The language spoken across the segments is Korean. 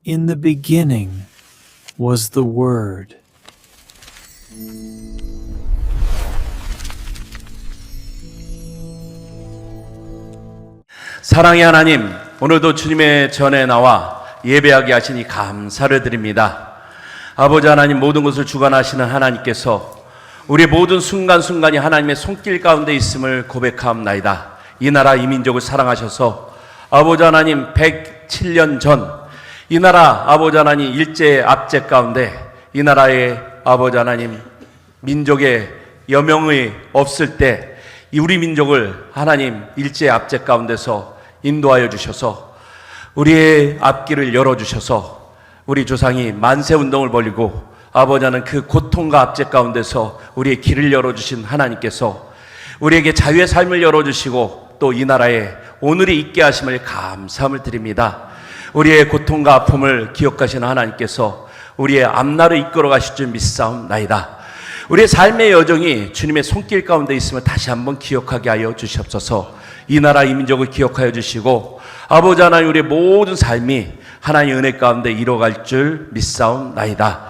In the beginning was the Word. 사랑의 하나님, 오늘도 주님의 전에 나와 예배하게 하시니 감사를 드립니다. 아버지 하나님, 모든 것을 주관하시는 하나님께서 우리 모든 순간순간이 하나님의 손길 가운데 있음을 고백하옵나이다. 이 나라 이 민족을 사랑하셔서 아버지 하나님 107년 전 이 나라 아버지 하나님 일제 압제 가운데 이 나라의 아버지 하나님 민족의 여명이 없을 때 이 우리 민족을 하나님 일제 압제 가운데서 인도하여 주셔서 우리의 앞길을 열어주셔서 우리 조상이 만세운동을 벌이고 아버지 하나님 그 고통과 압제 가운데서 우리의 길을 열어주신 하나님께서 우리에게 자유의 삶을 열어주시고 또 이 나라에 오늘이 있게 하심을 감사함을 드립니다. 우리의 고통과 아픔을 기억하시는 하나님께서 우리의 앞날을 이끌어 가실 줄 믿사옵나이다. 우리의 삶의 여정이 주님의 손길 가운데 있음을 다시 한번 기억하게 하여 주시옵소서. 이 나라 이 민족을 기억하여 주시고 아버지 하나님 우리의 모든 삶이 하나님의 은혜 가운데 이뤄갈 줄 믿사옵나이다.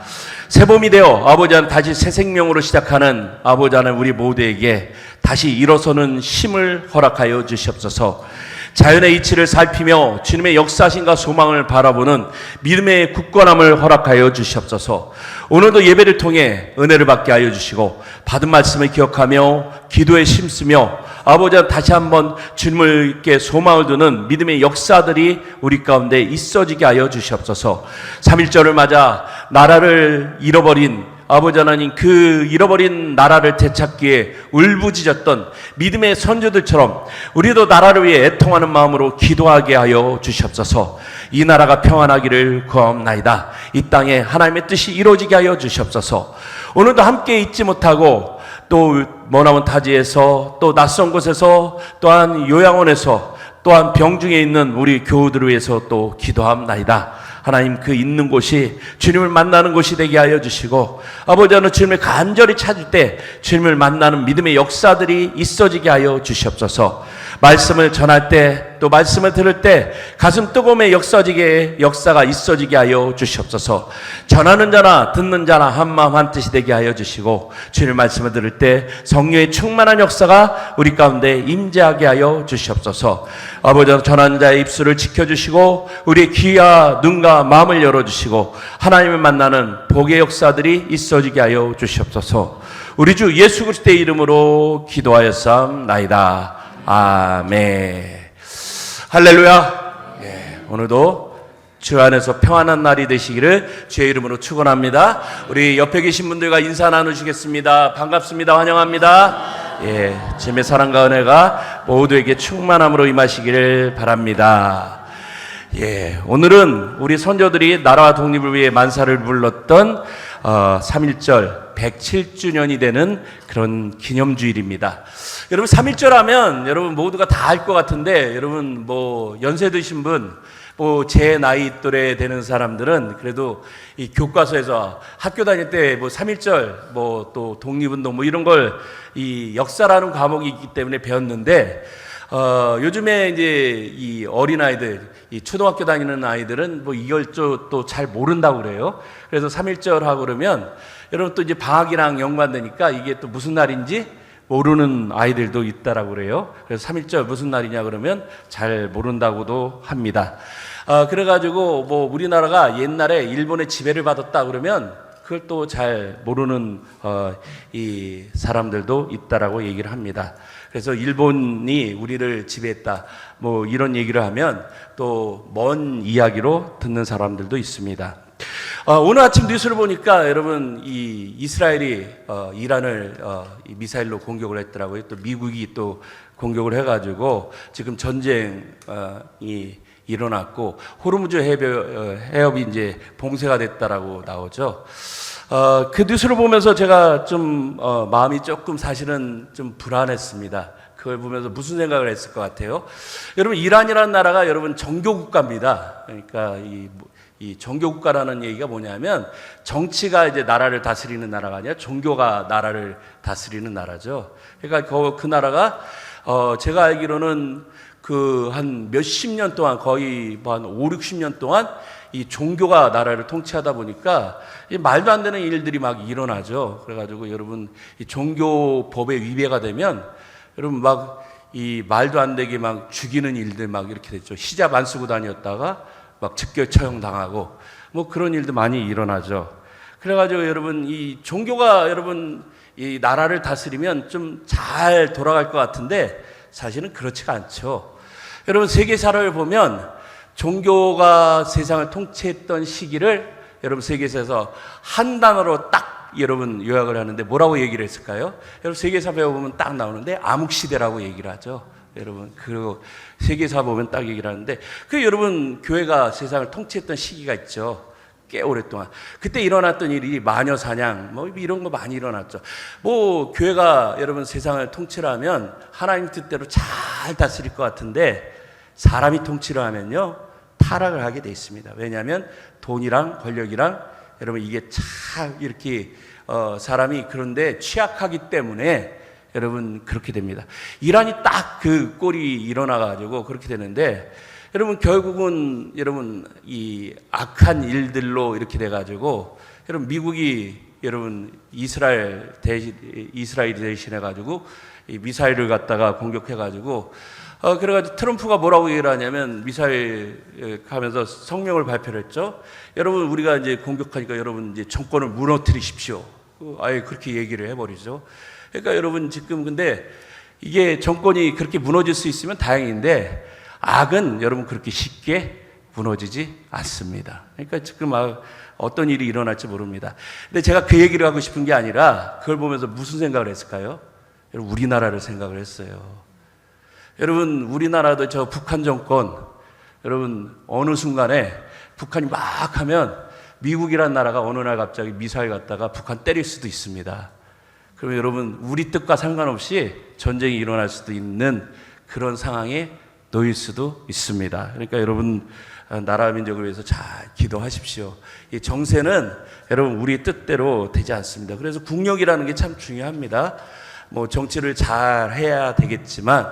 새봄이 되어 아버지 하나님 다시 새 생명으로 시작하는 아버지 하나님 우리 모두에게 다시 일어서는 힘을 허락하여 주시옵소서. 자연의 이치를 살피며 주님의 역사신과 소망을 바라보는 믿음의 굳건함을 허락하여 주시옵소서. 오늘도 예배를 통해 은혜를 받게 하여 주시고 받은 말씀을 기억하며 기도에 힘쓰며 아버지 다시 한번 주님께 소망을 두는 믿음의 역사들이 우리 가운데 있어지게 하여 주시옵소서. 3.1절을 맞아 나라를 잃어버린 아버지 하나님 그 잃어버린 나라를 되찾기에 울부짖었던 믿음의 선조들처럼 우리도 나라를 위해 애통하는 마음으로 기도하게 하여 주시옵소서. 이 나라가 평안하기를 구하옵나이다. 이 땅에 하나님의 뜻이 이루어지게 하여 주시옵소서. 오늘도 함께 있지 못하고 또 머나먼 타지에서 또 낯선 곳에서 또한 요양원에서 또한 병중에 있는 우리 교우들을 위해서 또 기도합나이다. 하나님 그 있는 곳이 주님을 만나는 곳이 되게 하여 주시고 아버지 하나님 주님을 간절히 찾을 때 주님을 만나는 믿음의 역사들이 있어지게 하여 주시옵소서. 말씀을 전할 때 또 말씀을 들을 때 가슴 뜨거움의 역사가 있어지게 하여 주시옵소서. 전하는 자나 듣는 자나 한마음 한뜻이 되게 하여 주시고 주님의 말씀을 들을 때 성령의 충만한 역사가 우리 가운데 임재하게 하여 주시옵소서. 아버지 전하는 자의 입술을 지켜주시고 우리의 귀와 눈과 마음을 열어주시고 하나님을 만나는 복의 역사들이 있어지게 하여 주시옵소서. 우리 주 예수 그리스도의 이름으로 기도하였사옵나이다. 아멘. 할렐루야. 오늘도 주 안에서 평안한 날이 되시기를 주의 이름으로 축원합니다. 우리 옆에 계신 분들과 인사 나누시겠습니다. 반갑습니다. 환영합니다. 주님의 사랑과 은혜가 모두에게 충만함으로 임하시기를 바랍니다. 오늘은 우리 선조들이 나라와 독립을 위해 만사를 불렀던 3.1절 107주년이 되는 그런 기념주일입니다. 여러분 3.1절 하면 여러분 모두가 다 알 것 같은데 여러분 뭐 연세 드신 분 뭐 제 나이 또래 되는 사람들은 그래도 이 교과서에서 학교 다닐 때 뭐 3.1절 뭐 또 독립운동 뭐 이런 걸 이 역사라는 과목이 있기 때문에 배웠는데 요즘에 이제 이 어린아이들, 이 초등학교 다니는 아이들은 뭐 이걸 또 잘 모른다고 그래요. 그래서 3.1절 하고 그러면 여러분 또 이제 방학이랑 연관되니까 이게 또 무슨 날인지 모르는 아이들도 있다라고 그래요. 그래서 3.1절 무슨 날이냐 그러면 잘 모른다고도 합니다. 그래가지고 뭐 우리나라가 옛날에 일본의 지배를 받았다 그러면 그걸 또 잘 모르는 이 사람들도 있다라고 얘기를 합니다. 그래서 일본이 우리를 지배했다 뭐 이런 얘기를 하면 또 먼 이야기로 듣는 사람들도 있습니다. 오늘 아침 뉴스를 보니까 여러분 이 이스라엘이 이란을 미사일로 공격을 했더라고요. 또 미국이 또 공격을 해가지고 지금 전쟁이 일어났고 호르무즈 해협이 이제 봉쇄가 됐다라고 나오죠. 그 뉴스를 보면서 제가 좀 마음이 조금 사실은 좀 불안했습니다. 그걸 보면서 무슨 생각을 했을 것 같아요? 여러분 이란이라는 나라가 여러분 정교국가입니다. 그러니까 이 정교국가라는 얘기가 뭐냐면 정치가 이제 나라를 다스리는 나라가 아니라 종교가 나라를 다스리는 나라죠. 그러니까 그 나라가 제가 알기로는 그 한 몇십 년 동안 거의 한 5, 60년 동안 이 종교가 나라를 통치하다 보니까 이 말도 안 되는 일들이 막 일어나죠. 그래가지고 여러분 이 종교법에 위배가 되면 여러분 막 이 말도 안 되게 막 죽이는 일들 막 이렇게 됐죠. 히잡 안 쓰고 다녔다가 막 즉결 처형당하고 뭐 그런 일도 많이 일어나죠. 그래가지고 여러분 이 종교가 여러분 이 나라를 다스리면 좀 잘 돌아갈 것 같은데 사실은 그렇지가 않죠. 여러분 세계사를 보면 종교가 세상을 통치했던 시기를 여러분 세계사에서 한 단어로 딱 여러분 요약을 하는데 뭐라고 얘기를 했을까요? 여러분 세계사 배워보면 딱 나오는데 암흑시대라고 얘기를 하죠. 여러분 그리고 세계사 보면 딱 얘기를 하는데 그 여러분 교회가 세상을 통치했던 시기가 있죠. 꽤 오랫동안 그때 일어났던 일이 마녀 사냥 뭐 이런 거 많이 일어났죠. 뭐 교회가 여러분 세상을 통치를 하면 하나님 뜻대로 잘 다스릴 것 같은데 사람이 통치를 하면요 타락을 하게 돼 있습니다. 왜냐하면 돈이랑 권력이랑 여러분 이게 참 이렇게 사람이 그런데 취약하기 때문에 여러분 그렇게 됩니다. 이란이 딱 그 꼴이 일어나가지고 그렇게 되는데 여러분 결국은 여러분 이 악한 일들로 이렇게 돼가지고 여러분 미국이 여러분 이스라엘 대신해 가지고 이 미사일을 갖다가 공격해 가지고 그래가지고 트럼프가 뭐라고 얘기를 하냐면 미사일 하면서 성명을 발표를 했죠. 여러분 우리가 이제 공격하니까 여러분 이제 정권을 무너뜨리십시오. 아예 그렇게 얘기를 해버리죠. 그러니까 여러분 지금 근데 이게 정권이 그렇게 무너질 수 있으면 다행인데 악은 여러분 그렇게 쉽게 무너지지 않습니다. 그러니까 지금 어떤 일이 일어날지 모릅니다. 근데 제가 그 얘기를 하고 싶은 게 아니라 그걸 보면서 무슨 생각을 했을까요? 여러분 우리나라를 생각을 했어요. 여러분 우리나라도 저 북한 정권 여러분 어느 순간에 북한이 막 하면 미국이란 나라가 어느 날 갑자기 미사일 갖다가 북한 때릴 수도 있습니다. 그러면 여러분 우리 뜻과 상관없이 전쟁이 일어날 수도 있는 그런 상황에 놓일 수도 있습니다. 그러니까 여러분 나라 민족을 위해서 잘 기도하십시오. 이 정세는 여러분 우리 뜻대로 되지 않습니다. 그래서 국력이라는 게 참 중요합니다. 뭐 정치를 잘 해야 되겠지만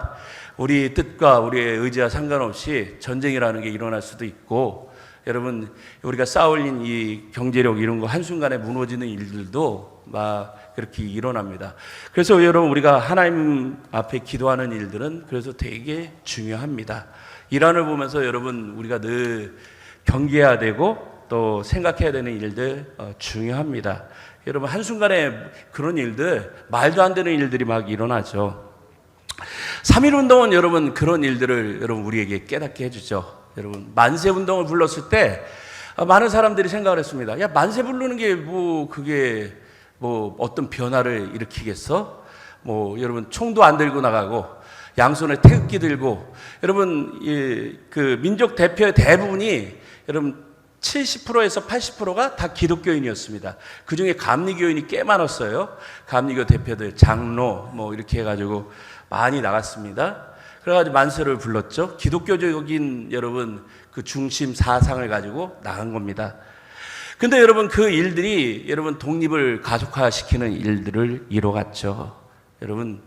우리 뜻과 우리의 의지와 상관없이 전쟁이라는 게 일어날 수도 있고 여러분 우리가 쌓아올린 이 경제력 이런 거 한순간에 무너지는 일들도 막 그렇게 일어납니다. 그래서 여러분 우리가 하나님 앞에 기도하는 일들은 그래서 되게 중요합니다. 이란을 보면서 여러분 우리가 늘 경계해야 되고 또 생각해야 되는 일들 중요합니다. 여러분 한순간에 그런 일들 말도 안 되는 일들이 막 일어나죠. 3.1운동은 여러분 그런 일들을 여러분 우리에게 깨닫게 해주죠. 여러분 만세운동을 불렀을 때 많은 사람들이 생각을 했습니다. 야 만세 부르는 게 뭐 그게 뭐 어떤 변화를 일으키겠어? 뭐 여러분 총도 안 들고 나가고 양손에 태극기 들고 여러분 그 민족 대표의 대부분이 여러분 70%에서 80%가 다 기독교인이었습니다. 그 중에 감리교인이 꽤 많았어요. 감리교 대표들 장로 뭐 이렇게 해가지고 많이 나갔습니다. 그래가지고 만세를 불렀죠. 기독교적인 여러분 그 중심 사상을 가지고 나간 겁니다. 근데 여러분 그 일들이 여러분 독립을 가속화시키는 일들을 이뤄갔죠. 여러분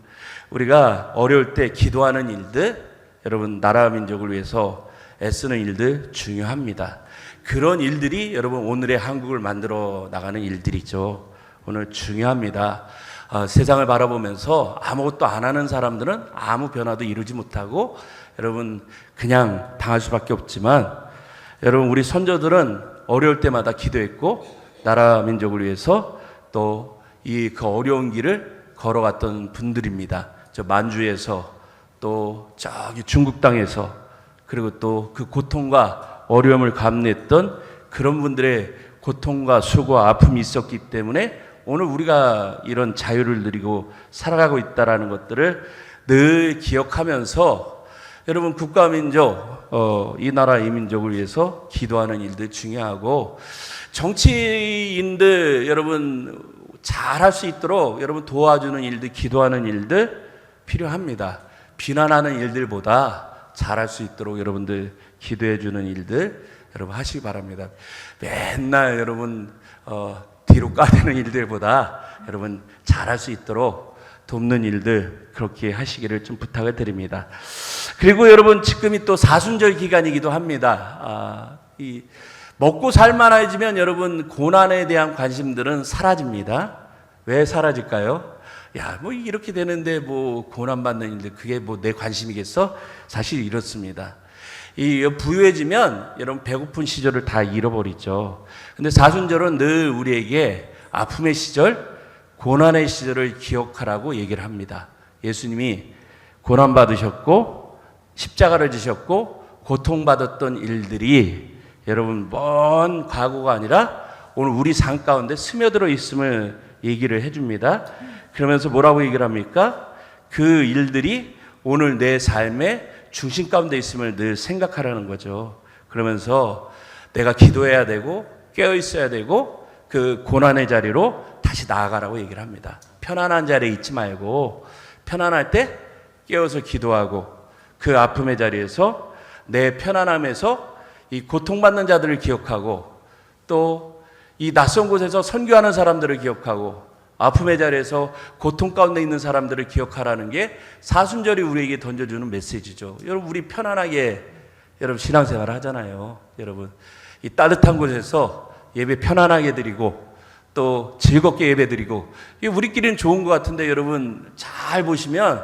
우리가 어려울 때 기도하는 일들, 여러분 나라 민족을 위해서 애쓰는 일들 중요합니다. 그런 일들이 여러분 오늘의 한국을 만들어 나가는 일들이죠. 오늘 중요합니다. 세상을 바라보면서 아무것도 안 하는 사람들은 아무 변화도 이루지 못하고 여러분 그냥 당할 수밖에 없지만 여러분 우리 선조들은 어려울 때마다 기도했고 나라 민족을 위해서 또 그 어려운 길을 걸어갔던 분들입니다. 저 만주에서 또 저기 중국 땅에서 그리고 또 그 고통과 어려움을 감내했던 그런 분들의 고통과 수고와 아픔이 있었기 때문에 오늘 우리가 이런 자유를 누리고 살아가고 있다는 것들을 늘 기억하면서 여러분 국가 민족 이 나라 이 민족을 위해서 기도하는 일들 중요하고 정치인들 여러분 잘할 수 있도록 여러분 도와주는 일들 기도하는 일들 필요합니다. 비난하는 일들보다 잘할 수 있도록 여러분들 기도해 주는 일들 여러분 하시기 바랍니다. 맨날 여러분 뒤로 까대는 일들보다 여러분 잘할 수 있도록 돕는 일들 그렇게 하시기를 좀 부탁을 드립니다. 그리고 여러분 지금이 또 사순절 기간이기도 합니다. 이 먹고 살만해지면 여러분 고난에 대한 관심들은 사라집니다. 왜 사라질까요? 야, 뭐 이렇게 되는데 뭐 고난 받는 일들 그게 뭐 내 관심이겠어? 사실 이렇습니다. 이 부유해지면 여러분 배고픈 시절을 다 잃어버리죠. 근데 사순절은 늘 우리에게 아픔의 시절, 고난의 시절을 기억하라고 얘기를 합니다. 예수님이 고난 받으셨고 십자가를 지셨고 고통받았던 일들이 여러분 먼 과거가 아니라 오늘 우리 삶 가운데 스며들어 있음을 얘기를 해줍니다. 그러면서 뭐라고 얘기를 합니까? 그 일들이 오늘 내 삶의 중심 가운데 있음을 늘 생각하라는 거죠. 그러면서 내가 기도해야 되고 깨어 있어야 되고 그 고난의 자리로 다시 나아가라고 얘기를 합니다. 편안한 자리에 있지 말고 편안할 때 깨어서 기도하고 그 아픔의 자리에서 내 편안함에서 이 고통받는 자들을 기억하고 또 이 낯선 곳에서 선교하는 사람들을 기억하고 아픔의 자리에서 고통 가운데 있는 사람들을 기억하라는 게 사순절이 우리에게 던져주는 메시지죠. 여러분 우리 편안하게 여러분 신앙생활을 하잖아요. 여러분 이 따뜻한 곳에서 예배 편안하게 드리고 또 즐겁게 예배 드리고 이게 우리끼리는 좋은 것 같은데 여러분 잘 보시면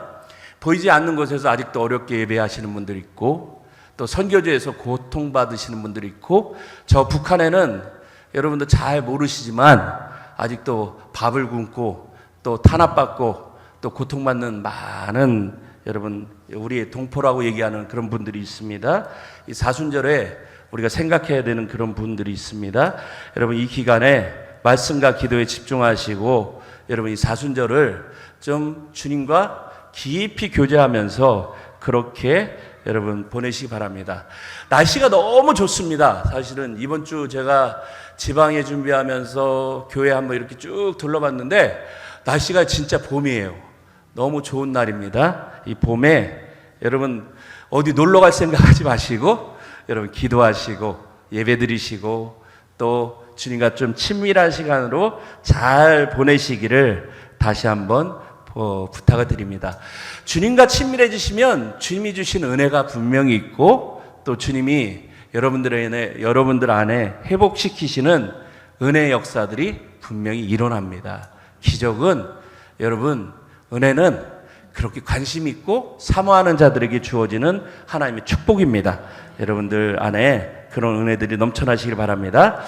보이지 않는 곳에서 아직도 어렵게 예배하시는 분들이 있고 또 선교지에서 고통받으시는 분들이 있고 저 북한에는 여러분도 잘 모르시지만 아직도 밥을 굶고 또 탄압받고 또 고통받는 많은 여러분 우리의 동포라고 얘기하는 그런 분들이 있습니다. 이 사순절에 우리가 생각해야 되는 그런 분들이 있습니다. 여러분 이 기간에 말씀과 기도에 집중하시고 여러분 이 사순절을 좀 주님과 깊이 교제하면서 그렇게 여러분 보내시기 바랍니다. 날씨가 너무 좋습니다. 사실은 이번 주 제가 지방에 준비하면서 교회 한번 이렇게 쭉 둘러봤는데 날씨가 진짜 봄이에요. 너무 좋은 날입니다. 이 봄에 여러분 어디 놀러 갈 생각하지 마시고 여러분 기도하시고 예배 드리시고 또 주님과 좀 친밀한 시간으로 잘 보내시기를 다시 한번 부탁을 드립니다. 주님과 친밀해지시면 주님이 주신 은혜가 분명히 있고 또 주님이 여러분들 안에 회복시키시는 은혜의 역사들이 분명히 일어납니다. 기적은 여러분 은혜는 그렇게 관심 있고 사모하는 자들에게 주어지는 하나님의 축복입니다. 여러분들 안에 그런 은혜들이 넘쳐나시길 바랍니다.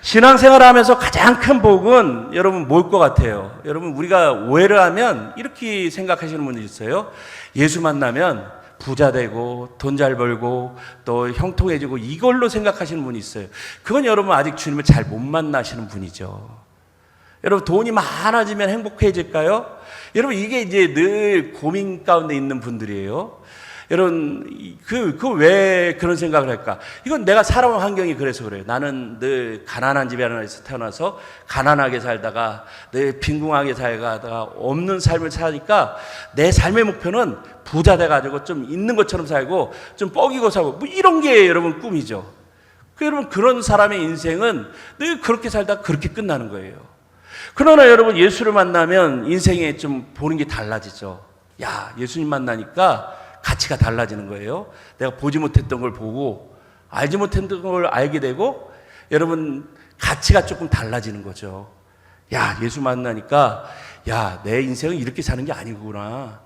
신앙생활을 하면서 가장 큰 복은 여러분 뭘 것 같아요? 여러분 우리가 오해를 하면 이렇게 생각하시는 분들이 있어요. 예수 만나면 부자 되고 돈 잘 벌고 또 형통해지고 이걸로 생각하시는 분이 있어요. 그건 여러분 아직 주님을 잘 못 만나시는 분이죠. 여러분 돈이 많아지면 행복해질까요? 여러분 이게 이제 늘 고민 가운데 있는 분들이에요. 여러분 왜 그런 생각을 할까? 이건 내가 살아온 환경이 그래서 그래요. 나는 늘 가난한 집에 하나에서 태어나서 가난하게 살다가 늘 빈궁하게 살다가 없는 삶을 사니까 내 삶의 목표는 부자 돼가지고 좀 있는 것처럼 살고 좀 뻐기고 살고 뭐 이런 게 여러분 꿈이죠. 여러분 그런 사람의 인생은 늘 그렇게 살다가 그렇게 끝나는 거예요. 그러나 여러분 예수를 만나면 인생에 좀 보는 게 달라지죠. 야, 예수님 만나니까 가치가 달라지는 거예요. 내가 보지 못했던 걸 보고 알지 못했던 걸 알게 되고 여러분 가치가 조금 달라지는 거죠. 야, 예수 만나니까 야, 내 인생은 이렇게 사는 게 아니구나.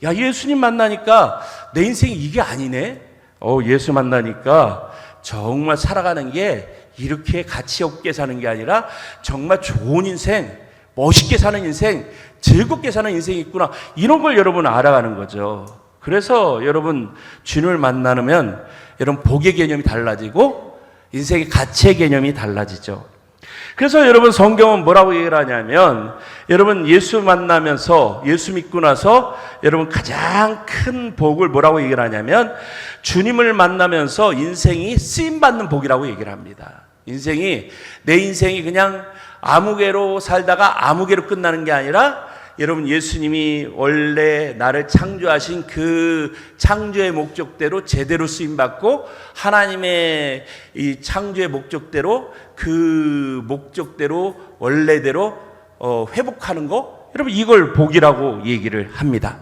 야, 예수님 만나니까 내 인생이 이게 아니네. 예수 만나니까 정말 살아가는 게 이렇게 가치 없게 사는 게 아니라 정말 좋은 인생, 멋있게 사는 인생, 즐겁게 사는 인생이 있구나. 이런 걸 여러분 알아가는 거죠. 그래서 여러분 주님을 만나면 여러분 복의 개념이 달라지고 인생의 가치의 개념이 달라지죠. 그래서 여러분 성경은 뭐라고 얘기를 하냐면 여러분 예수 만나면서 예수 믿고 나서 여러분 가장 큰 복을 뭐라고 얘기를 하냐면 주님을 만나면서 인생이 쓰임받는 복이라고 얘기를 합니다. 내 인생이 그냥 아무개로 살다가 아무개로 끝나는 게 아니라 여러분 예수님이 원래 나를 창조하신 그 창조의 목적대로 제대로 쓰임받고 하나님의 이 창조의 목적대로 그 목적대로 원래대로 회복하는 거 여러분 이걸 복이라고 얘기를 합니다.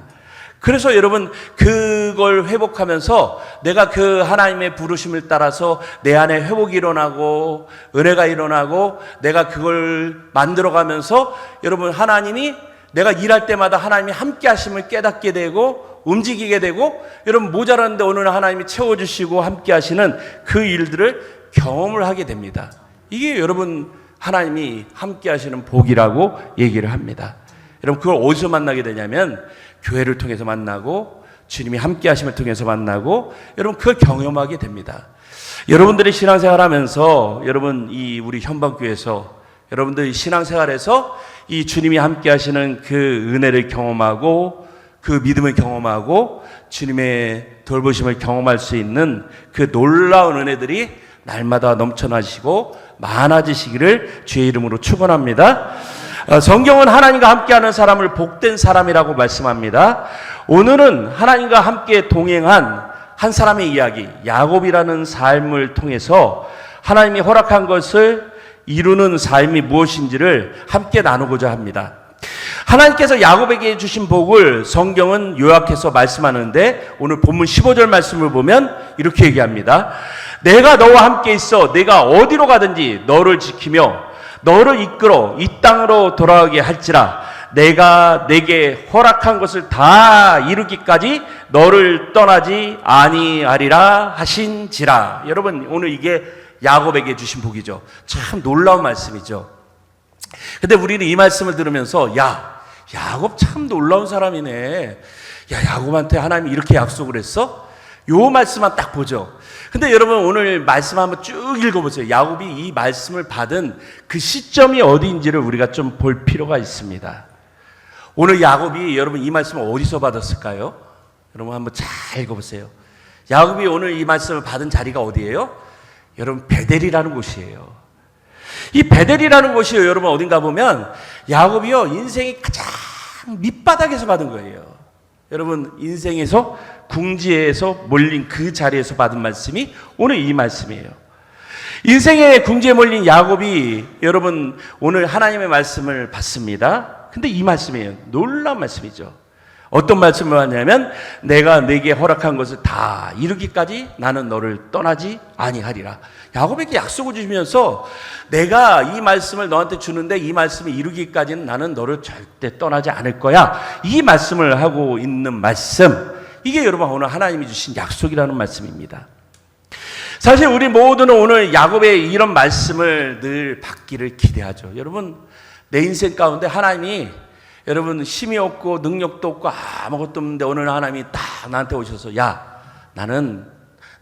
그래서 여러분 그걸 회복하면서 내가 그 하나님의 부르심을 따라서 내 안에 회복이 일어나고 은혜가 일어나고 내가 그걸 만들어가면서 여러분 하나님이 내가 일할 때마다 하나님이 함께 하심을 깨닫게 되고 움직이게 되고 여러분 모자랐는데 오늘 하나님이 채워주시고 함께 하시는 그 일들을 경험을 하게 됩니다. 이게 여러분 하나님이 함께 하시는 복이라고 얘기를 합니다. 여러분 그걸 어디서 만나게 되냐면 교회를 통해서 만나고 주님이 함께 하심을 통해서 만나고 여러분 그걸 경험하게 됩니다. 여러분들이 신앙생활 하면서 여러분 이 우리 현방교회에서 여러분들이 신앙생활에서 이 주님이 함께 하시는 그 은혜를 경험하고 그 믿음을 경험하고 주님의 돌보심을 경험할 수 있는 그 놀라운 은혜들이 날마다 넘쳐나시고 많아지시기를 주의 이름으로 축원합니다. 성경은 하나님과 함께하는 사람을 복된 사람이라고 말씀합니다. 오늘은 하나님과 함께 동행한 한 사람의 이야기, 야곱이라는 삶을 통해서 하나님이 허락한 것을 이루는 삶이 무엇인지를 함께 나누고자 합니다. 하나님께서 야곱에게 주신 복을 성경은 요약해서 말씀하는데 오늘 본문 15절 말씀을 보면 이렇게 얘기합니다. 내가 너와 함께 있어 내가 어디로 가든지 너를 지키며 너를 이끌어 이 땅으로 돌아오게 할지라 내가 내게 허락한 것을 다 이루기까지 너를 떠나지 아니하리라 하신지라. 여러분 오늘 이게 야곱에게 주신 복이죠. 참 놀라운 말씀이죠. 근데 우리는 이 말씀을 들으면서 야곱 참 놀라운 사람이네. 야곱한테 하나님이 이렇게 약속을 했어? 요 말씀만 딱 보죠. 근데 여러분 오늘 말씀 한번 쭉 읽어보세요. 야곱이 이 말씀을 받은 그 시점이 어디인지를 우리가 좀 볼 필요가 있습니다. 오늘 야곱이 여러분 이 말씀을 어디서 받았을까요? 여러분 한번 잘 읽어보세요. 야곱이 오늘 이 말씀을 받은 자리가 어디예요? 여러분 베델이라는 곳이에요. 이 베델이라는 곳이 여러분 어딘가 보면 야곱이요 인생이 가장 밑바닥에서 받은 거예요. 여러분 인생에서 궁지에서 몰린 그 자리에서 받은 말씀이 오늘 이 말씀이에요. 인생의 궁지에 몰린 야곱이 여러분 오늘 하나님의 말씀을 받습니다. 근데 이 말씀이에요. 놀라운 말씀이죠. 어떤 말씀을 하냐면 내가 내게 허락한 것을 다 이루기까지 나는 너를 떠나지 아니하리라. 야곱에게 약속을 주시면서 내가 이 말씀을 너한테 주는데 이 말씀을 이루기까지는 나는 너를 절대 떠나지 않을 거야. 이 말씀을 하고 있는 말씀, 이게 여러분 오늘 하나님이 주신 약속이라는 말씀입니다. 사실 우리 모두는 오늘 야곱의 이런 말씀을 늘 받기를 기대하죠. 여러분 내 인생 가운데 하나님이 여러분 힘이 없고 능력도 없고 아무것도 없는데 오늘 하나님이 딱 나한테 오셔서 나는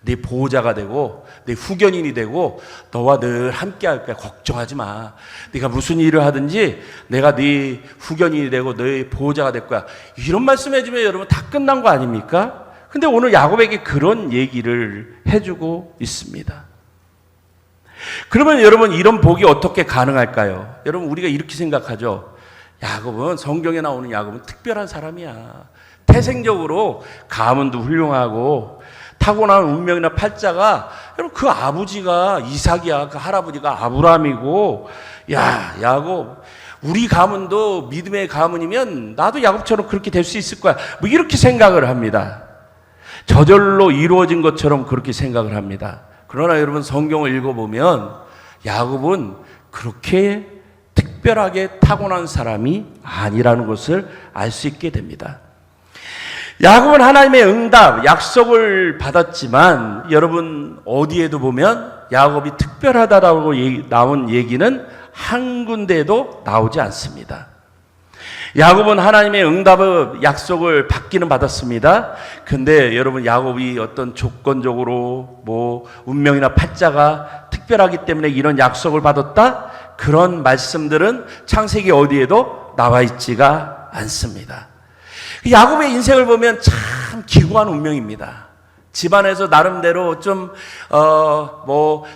네 보호자가 되고 네 후견인이 되고 너와 늘 함께 할 거야. 걱정하지 마. 네가 무슨 일을 하든지 내가 네 후견인이 되고 너의 보호자가 될 거야. 이런 말씀 해주면 여러분 다 끝난 거 아닙니까? 근데 오늘 야곱에게 그런 얘기를 해주고 있습니다. 그러면 여러분 이런 복이 어떻게 가능할까요? 여러분 우리가 이렇게 생각하죠. 야곱은 성경에 나오는 야곱은 특별한 사람이야. 태생적으로 가문도 훌륭하고 타고난 운명이나 팔자가 여러분 그 아버지가 이삭이야. 그 할아버지가 아브라함이고 야곱 우리 가문도 믿음의 가문이면 나도 야곱처럼 그렇게 될 수 있을 거야. 뭐 이렇게 생각을 합니다. 저절로 이루어진 것처럼 그렇게 생각을 합니다. 그러나 여러분 성경을 읽어보면 야곱은 그렇게 특별하게 타고난 사람이 아니라는 것을 알 수 있게 됩니다. 야곱은 하나님의 응답, 약속을 받았지만 여러분 어디에도 보면 야곱이 특별하다라고 나온 얘기는 한 군데에도 나오지 않습니다. 야곱은 하나님의 응답의 약속을 받기는 받았습니다. 근데 여러분 야곱이 어떤 조건적으로 뭐 운명이나 팔자가 특별하기 때문에 이런 약속을 받았다? 그런 말씀들은 창세기 어디에도 나와 있지가 않습니다. 야곱의 인생을 보면 참 기구한 운명입니다. 집안에서 나름대로 좀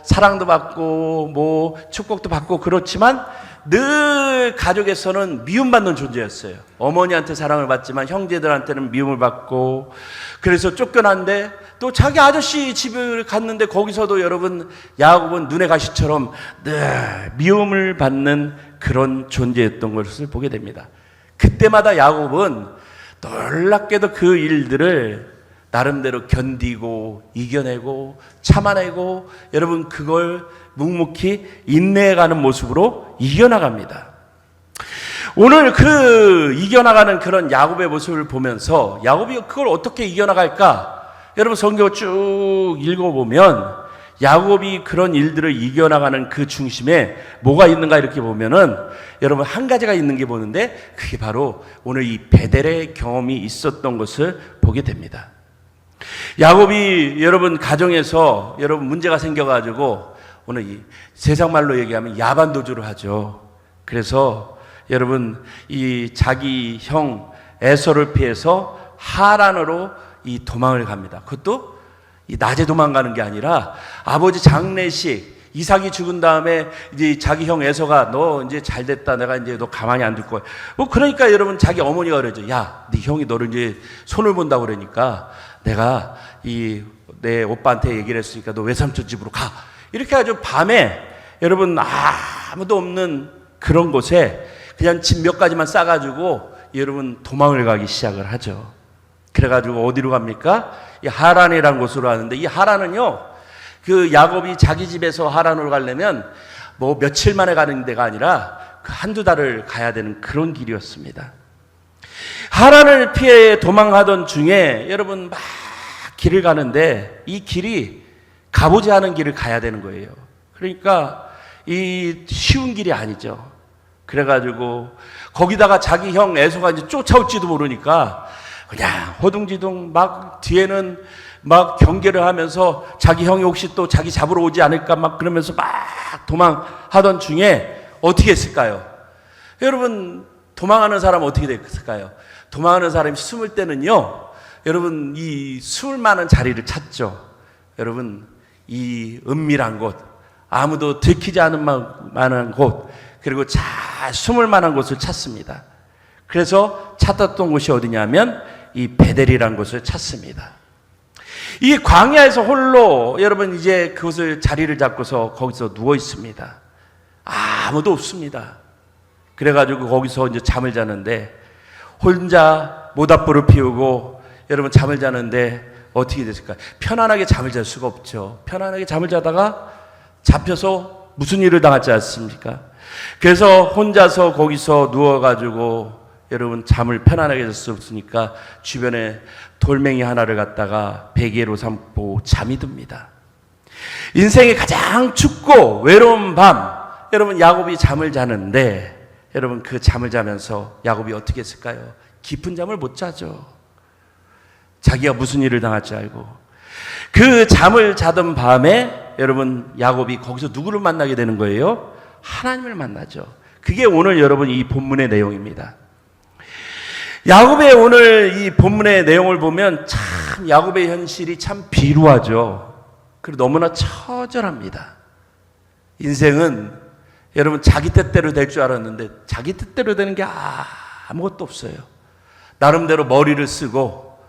사랑도 받고 축복도 받고 그렇지만 늘 가족에서는 미움받는 존재였어요. 어머니한테 사랑을 받지만 형제들한테는 미움을 받고 그래서 쫓겨났는데 또 자기 아저씨 집을 갔는데 거기서도 여러분 야곱은 눈의 가시처럼 늘 미움을 받는 그런 존재였던 것을 보게 됩니다. 그때마다 야곱은 놀랍게도 그 일들을 나름대로 견디고 이겨내고 참아내고 여러분 그걸 묵묵히 인내해가는 모습으로 이겨나갑니다. 오늘 그 이겨나가는 그런 야곱의 모습을 보면서 야곱이 그걸 어떻게 이겨나갈까? 여러분 성경을 쭉 읽어보면 야곱이 그런 일들을 이겨나가는 그 중심에 뭐가 있는가 이렇게 보면은 여러분 한 가지가 있는 게 보는데 그게 바로 오늘 이 베델의 경험이 있었던 것을 보게 됩니다. 야곱이 여러분 가정에서 여러분 문제가 생겨가지고 오늘 이 세상 말로 얘기하면 야반도주를 하죠. 그래서 여러분 이 자기 형 에서를 피해서 하란으로 이 도망을 갑니다. 그것도 이 낮에 도망가는 게 아니라 아버지 장례식 이삭이 죽은 다음에 이제 자기 형 에서가 너 이제 잘 됐다. 내가 이제 너 가만히 안 둘 거야. 뭐 그러니까 여러분 자기 어머니가 그러죠. 야, 네 형이 너를 이제 손을 본다고 그러니까 내가 내 오빠한테 얘기를 했으니까 너 외삼촌 집으로 가. 이렇게 해가지고 밤에 여러분 아무도 없는 그런 곳에 그냥 집 몇 가지만 싸가지고 여러분 도망을 가기 시작을 하죠. 그래가지고 어디로 갑니까? 이 하란이라는 곳으로 가는데 이 하란은요, 그 야곱이 자기 집에서 하란으로 가려면 뭐 며칠 만에 가는 데가 아니라 그 한두 달을 가야 되는 그런 길이었습니다. 하란을 피해 도망하던 중에 여러분 막 길을 가는데 이 길이 가보지 않은 길을 가야 되는 거예요. 그러니까 이 쉬운 길이 아니죠. 그래가지고 거기다가 자기 형 에서가 이제 쫓아올지도 모르니까 그냥 허둥지둥 막 뒤에는 막 경계를 하면서 자기 형이 혹시 또 자기 잡으러 오지 않을까 막 그러면서 막 도망하던 중에 어떻게 했을까요? 여러분 도망하는 사람 어떻게 됐을까요? 도망하는 사람이 숨을 때는요, 여러분 이 숨을 만한 자리를 찾죠. 여러분 이 은밀한 곳, 아무도 들키지 않은 만한 곳, 그리고 잘 숨을 만한 곳을 찾습니다. 그래서 찾았던 곳이 어디냐면 이 베델이라는 곳을 찾습니다. 이 광야에서 홀로 여러분 이제 그곳을 자리를 잡고서 거기서 누워 있습니다. 아무도 없습니다. 그래가지고 거기서 이제 잠을 자는데 혼자 모닥불을 피우고 여러분 잠을 자는데 어떻게 됐을까요? 편안하게 잠을 잘 수가 없죠. 편안하게 잠을 자다가 잡혀서 무슨 일을 당하지 않습니까? 그래서 혼자서 거기서 누워가지고 여러분 잠을 편안하게 잘 수 없으니까 주변에 돌멩이 하나를 갖다가 베개로 삼고 잠이 듭니다. 인생의 가장 춥고 외로운 밤, 여러분 야곱이 잠을 자는데 여러분 그 잠을 자면서 야곱이 어떻게 했을까요? 깊은 잠을 못 자죠. 자기가 무슨 일을 당할지 알고. 그 잠을 자던 밤에 여러분 야곱이 거기서 누구를 만나게 되는 거예요? 하나님을 만나죠. 그게 오늘 여러분 이 본문의 내용입니다. 야곱의 오늘 이 본문의 내용을 보면 참 야곱의 현실이 참 비루하죠. 그리고 너무나 처절합니다. 인생은 여러분 자기 뜻대로 될 줄 알았는데 자기 뜻대로 되는 게 아무것도 없어요. 나름대로 머리를 쓰고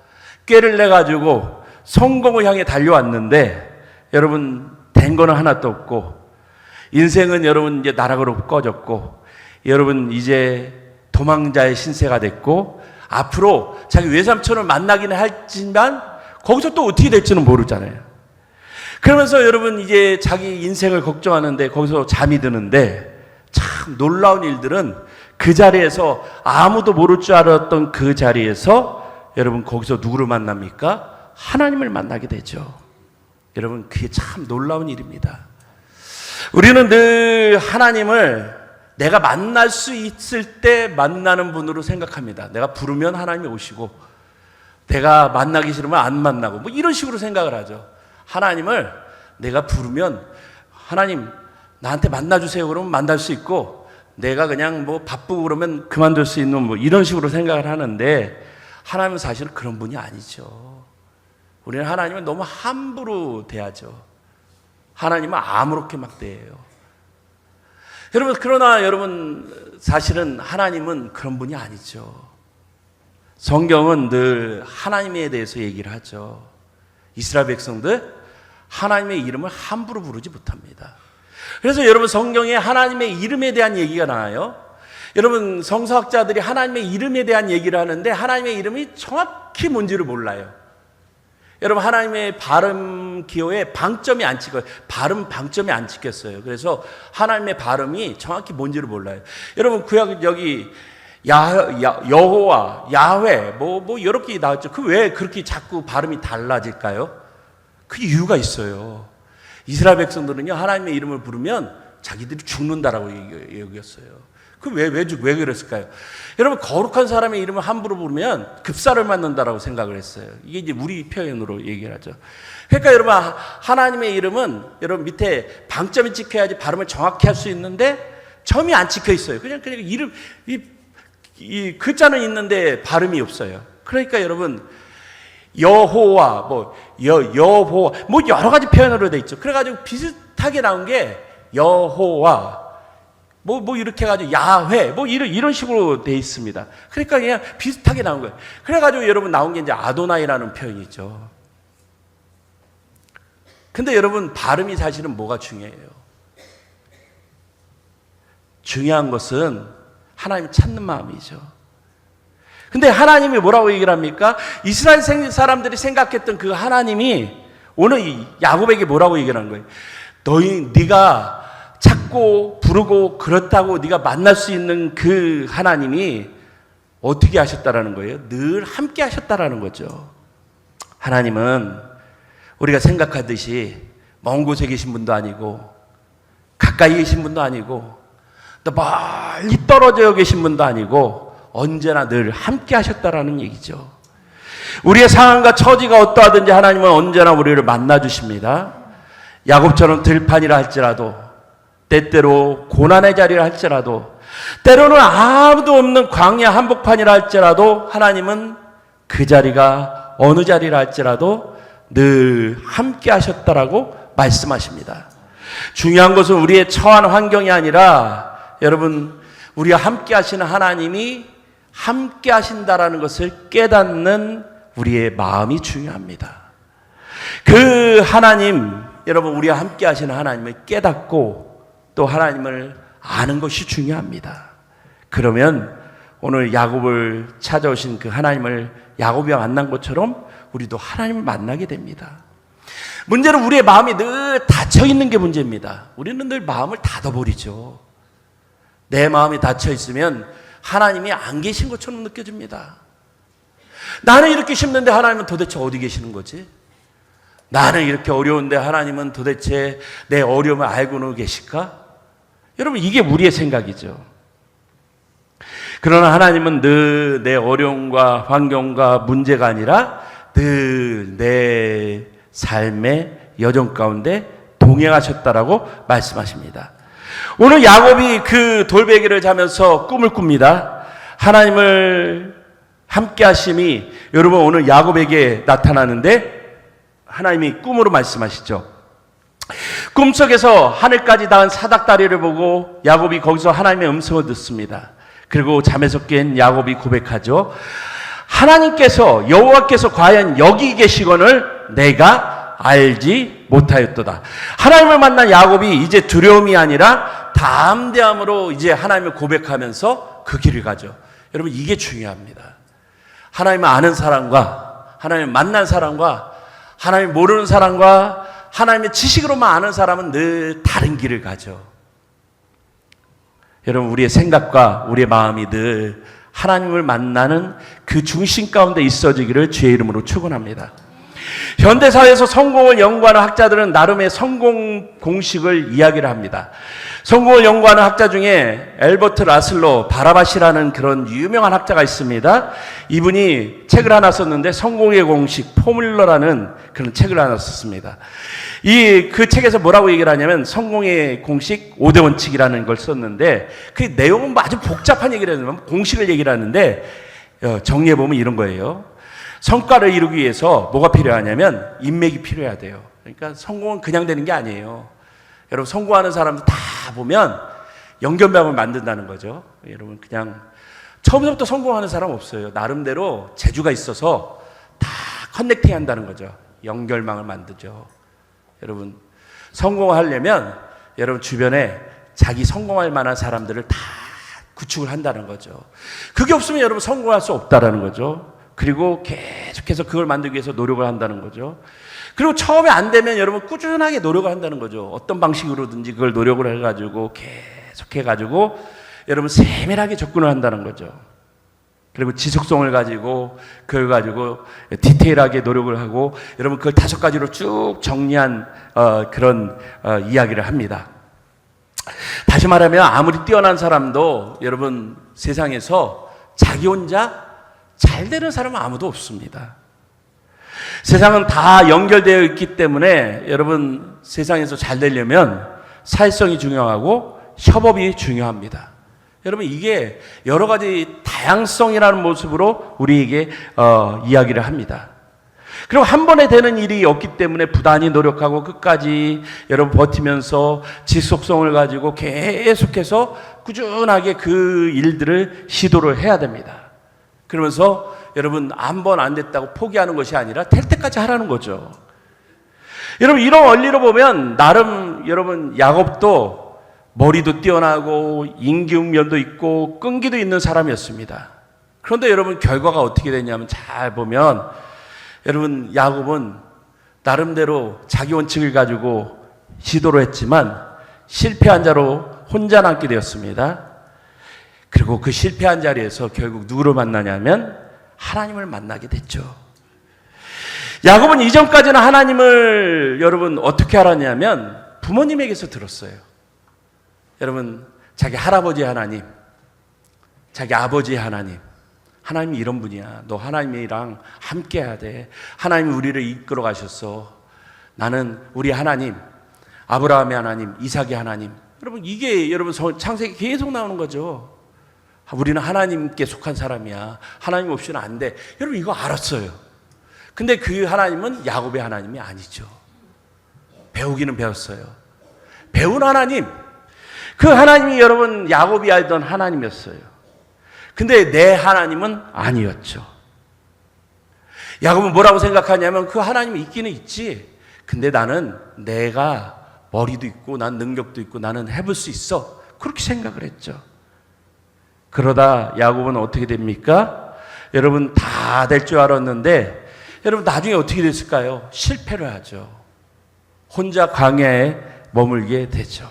꾀를 내가지고 성공을 향해 달려왔는데 여러분 된 거는 하나도 없고 인생은 여러분 이제 나락으로 꺼졌고 여러분 이제 도망자의 신세가 됐고 앞으로 자기 외삼촌을 만나기는 할지만 거기서 또 어떻게 될지는 모르잖아요. 그러면서 여러분 이제 자기 인생을 걱정하는데 거기서 잠이 드는데 참 놀라운 일들은 그 자리에서 아무도 모를 줄 알았던 그 자리에서 여러분 거기서 누구를 만납니까? 하나님을 만나게 되죠. 여러분 그게 참 놀라운 일입니다. 우리는 늘 하나님을 내가 만날 수 있을 때 만나는 분으로 생각합니다. 내가 부르면 하나님이 오시고 내가 만나기 싫으면 안 만나고 뭐 이런 식으로 생각을 하죠. 하나님을 내가 부르면 하나님 나한테 만나주세요 그러면 만날 수 있고 내가 그냥 뭐 바쁘고 그러면 그만둘 수 있는 뭐 이런 식으로 생각을 하는데 하나님은 사실은 그런 분이 아니죠. 우리는 하나님을 너무 함부로 대하죠. 하나님은 아무렇게 막 대해요. 여러분 그러나 여러분 사실은 하나님은 그런 분이 아니죠. 성경은 늘 하나님에 대해서 얘기를 하죠. 이스라엘 백성들 하나님의 이름을 함부로 부르지 못합니다. 그래서 여러분 성경에 하나님의 이름에 대한 얘기가 나와요. 여러분, 성서학자들이 하나님의 이름에 대한 얘기를 하는데 하나님의 이름이 정확히 뭔지를 몰라요. 여러분, 하나님의 발음 기호에 방점이 안 찍어요. 발음 방점이 안 찍혔어요. 그래서 하나님의 발음이 정확히 뭔지를 몰라요. 여러분, 구약 여기 여호와, 야훼 뭐 이렇게 나왔죠. 그 왜 그렇게 자꾸 발음이 달라질까요? 그 이유가 있어요. 이스라엘 백성들은요, 하나님의 이름을 부르면 자기들이 죽는다라고 여겼어요. 그 왜 그랬을까요? 여러분, 거룩한 사람의 이름을 함부로 부르면 급사를 맞는다라고 생각을 했어요. 이게 이제 우리 표현으로 얘기를 하죠. 그러니까 여러분, 하나님의 이름은 여러분 밑에 방점이 찍혀야지 발음을 정확히 할 수 있는데 점이 안 찍혀 있어요. 그냥 이름, 이 글자는 있는데 발음이 없어요. 그러니까 여러분, 여호와, 여호와, 여러 가지 표현으로 돼 있죠. 그래가지고 비슷하게 나온 게 여호와, 이렇게 해가지고 야훼, 이런 식으로 돼 있습니다. 그러니까 그냥 비슷하게 나온 거예요. 그래가지고 여러분 나온 게 이제 아도나이라는 표현이죠. 근데 여러분, 발음이 사실은 뭐가 중요해요? 중요한 것은 하나님 찾는 마음이죠. 근데 하나님이 뭐라고 얘기를 합니까? 이스라엘 사람들이 생각했던 그 하나님이 오늘 이 야곱에게 뭐라고 얘기를 하는 거예요? 네가 찾고 부르고 그렇다고 네가 만날 수 있는 그 하나님이 어떻게 하셨다라는 거예요? 늘 함께 하셨다라는 거죠. 하나님은 우리가 생각하듯이 먼 곳에 계신 분도 아니고 가까이 계신 분도 아니고 또 멀리 떨어져 계신 분도 아니고 언제나 늘 함께 하셨다라는 얘기죠. 우리의 상황과 처지가 어떠하든지 하나님은 언제나 우리를 만나 주십니다. 야곱처럼 들판이라 할지라도, 때때로 고난의 자리라 할지라도, 때로는 아무도 없는 광야 한복판이라 할지라도 하나님은 그 자리가 어느 자리라 할지라도 늘 함께 하셨다라고 말씀하십니다. 중요한 것은 우리의 처한 환경이 아니라 여러분, 우리와 함께 하시는 하나님이 함께 하신다라는 것을 깨닫는 우리의 마음이 중요합니다. 그 하나님, 여러분, 우리와 함께 하시는 하나님을 깨닫고 또 하나님을 아는 것이 중요합니다. 그러면 오늘 야곱을 찾아오신 그 하나님을 야곱이 만난 것처럼 우리도 하나님을 만나게 됩니다. 문제는 우리의 마음이 늘 닫혀 있는 게 문제입니다. 우리는 늘 마음을 닫아버리죠. 내 마음이 닫혀 있으면 하나님이 안 계신 것처럼 느껴집니다. 나는 이렇게 힘든데 하나님은 도대체 어디 계시는 거지? 나는 이렇게 어려운데 하나님은 도대체 내 어려움을 알고는 계실까? 여러분, 이게 우리의 생각이죠. 그러나 하나님은 늘 내 어려움과 환경과 문제가 아니라 늘 내 삶의 여정 가운데 동행하셨다라고 말씀하십니다. 오늘 야곱이 그 돌베개를 자면서 꿈을 꿉니다. 하나님을 함께 하심이 여러분 오늘 야곱에게 나타나는데 하나님이 꿈으로 말씀하시죠. 꿈속에서 하늘까지 닿은 사닥다리를 보고 야곱이 거기서 하나님의 음성을 듣습니다. 그리고 잠에서 깬 야곱이 고백하죠. 하나님께서, 여호와께서 과연 여기 계시거늘 내가 알지 못하였도다. 하나님을 만난 야곱이 이제 두려움이 아니라 담대함으로 이제 하나님을 고백하면서 그 길을 가죠. 여러분, 이게 중요합니다. 하나님을 아는 사람과 하나님을 만난 사람과 하나님을 모르는 사람과 하나님의 지식으로만 아는 사람은 늘 다른 길을 가죠. 여러분, 우리의 생각과 우리의 마음이 늘 하나님을 만나는 그 중심 가운데 있어지기를 주의 이름으로 축원합니다. 현대사회에서 성공을 연구하는 학자들은 나름의 성공 공식을 이야기를 합니다. 성공을 연구하는 학자 중에 엘버트 라슬로 바라바시라는 그런 유명한 학자가 있습니다. 이분이 책을 하나 썼는데 성공의 공식 포뮬러라는 그런 책을 하나 썼습니다. 그 책에서 뭐라고 얘기를 하냐면 성공의 공식 5대 원칙이라는 걸 썼는데 그 내용은 아주 복잡한 얘기를 하면 공식을 얘기를 하는데 정리해보면 이런 거예요. 성과를 이루기 위해서 뭐가 필요하냐면 인맥이 필요해야 돼요. 그러니까 성공은 그냥 되는 게 아니에요. 여러분, 성공하는 사람들 다 보면 연결망을 만든다는 거죠. 여러분, 그냥 처음부터 성공하는 사람 없어요. 나름대로 재주가 있어서 다 커넥팅 한다는 거죠. 연결망을 만들죠. 여러분, 성공하려면 여러분 주변에 자기 성공할 만한 사람들을 다 구축을 한다는 거죠. 그게 없으면 여러분 성공할 수 없다라는 거죠. 그리고 계속해서 그걸 만들기 위해서 노력을 한다는 거죠. 그리고 처음에 안 되면 여러분 꾸준하게 노력을 한다는 거죠. 어떤 방식으로든지 그걸 노력을 해가지고 계속해가지고 여러분 세밀하게 접근을 한다는 거죠. 그리고 지속성을 가지고 그걸 가지고 디테일하게 노력을 하고 여러분 그걸 5가지로 쭉 정리한 그런 이야기를 합니다. 다시 말하면 아무리 뛰어난 사람도 여러분 세상에서 자기 혼자 잘 되는 사람은 아무도 없습니다. 세상은 다 연결되어 있기 때문에 여러분 세상에서 잘 되려면 사회성이 중요하고 협업이 중요합니다. 여러분 이게 여러 가지 다양성이라는 모습으로 우리에게 이야기를 합니다. 그리고 한 번에 되는 일이 없기 때문에 부단히 노력하고 끝까지 여러분 버티면서 지속성을 가지고 계속해서 꾸준하게 그 일들을 시도를 해야 됩니다. 그러면서 여러분 한 번 안 됐다고 포기하는 것이 아니라 될 때까지 하라는 거죠. 여러분 이런 원리로 보면 나름 여러분 야곱도 머리도 뛰어나고 임기응변도 있고 끈기도 있는 사람이었습니다. 그런데 여러분 결과가 어떻게 됐냐면 잘 보면 여러분 야곱은 나름대로 자기 원칙을 가지고 시도를 했지만 실패한 자로 혼자 남게 되었습니다. 그리고 그 실패한 자리에서 결국 누구를 만나냐면 하나님을 만나게 됐죠. 야곱은 이전까지는 하나님을 여러분 어떻게 알았냐면 부모님에게서 들었어요. 여러분 자기 할아버지 하나님, 자기 아버지 하나님, 하나님이 이런 분이야. 너 하나님이랑 함께 해야 돼. 하나님이 우리를 이끌어 가셨어. 나는 우리 하나님, 아브라함의 하나님, 이삭의 하나님. 여러분 이게 여러분 창세기 계속 나오는 거죠. 우리는 하나님께 속한 사람이야. 하나님 없이는 안 돼. 여러분 이거 알았어요. 근데 그 하나님은 야곱의 하나님이 아니죠. 배우기는 배웠어요. 배운 하나님, 그 하나님이 여러분 야곱이 알던 하나님이었어요. 근데 내 하나님은 아니었죠. 야곱은 뭐라고 생각하냐면 그 하나님이 있기는 있지. 근데 나는 내가 머리도 있고 난 능력도 있고 나는 해볼 수 있어. 그렇게 생각을 했죠. 그러다 야곱은 어떻게 됩니까? 여러분 다 될 줄 알았는데 여러분 나중에 어떻게 됐을까요? 실패를 하죠. 혼자 광야에 머물게 되죠.